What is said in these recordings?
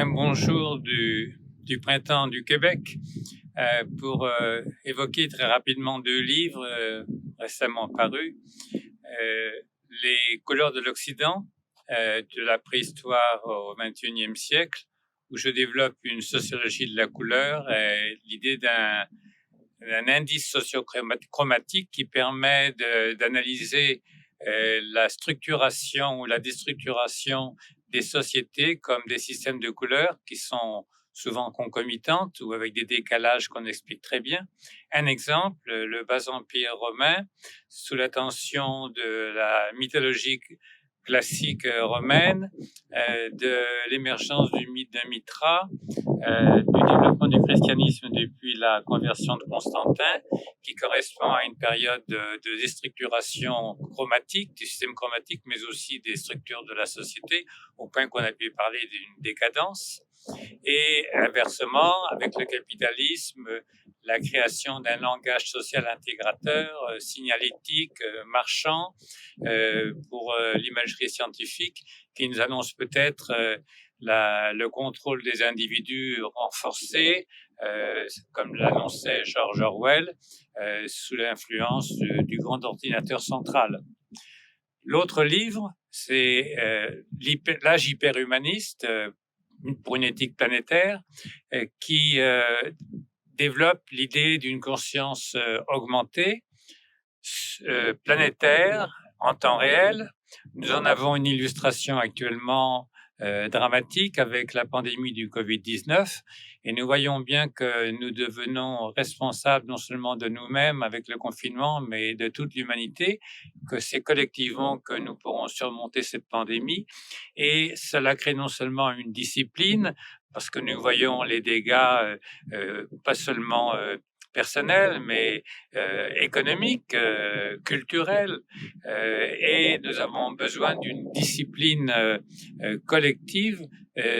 un bonjour du printemps du Québec pour évoquer très rapidement deux livres récemment parus. Les couleurs de l'Occident, de la préhistoire au XXIe siècle, où je développe une sociologie de la couleur et l'idée d'un indice socio-chromatique qui permet d'analyser la structuration ou la déstructuration des sociétés comme des systèmes de couleurs qui sont souvent concomitantes ou avec des décalages qu'on explique très bien. Un exemple, le bas empire romain, sous la tension de la mythologie classique romaine, de l'émergence du mythe de Mitra, du développement du christianisme depuis la conversion de Constantin, qui correspond à une période de déstructuration chromatique, du système chromatique, mais aussi des structures de la société, au point qu'on a pu parler d'une décadence. Et inversement, avec le capitalisme, la création d'un langage social intégrateur, signalétique, marchand, pour l'imagerie scientifique, qui nous annonce peut-être le contrôle des individus renforcé, comme l'annonçait George Orwell, sous l'influence du grand ordinateur central. L'autre livre, c'est l'âge hyperhumaniste pour une éthique planétaire, qui développe l'idée d'une conscience augmentée, planétaire, en temps réel. Nous en avons une illustration actuellement dramatique avec la pandémie du Covid-19 et nous voyons bien que nous devenons responsables non seulement de nous-mêmes avec le confinement, mais de toute l'humanité, que c'est collectivement que nous pourrons surmonter cette pandémie et cela crée non seulement une discipline, parce que nous voyons les dégâts pas seulement personnels, mais économiques, culturels, et nous avons besoin d'une discipline collective.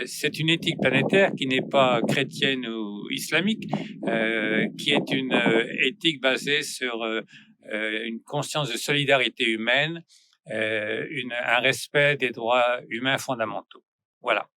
C'est une éthique planétaire qui n'est pas chrétienne ou islamique, qui est une éthique basée sur une conscience de solidarité humaine, un respect des droits humains fondamentaux. Voilà.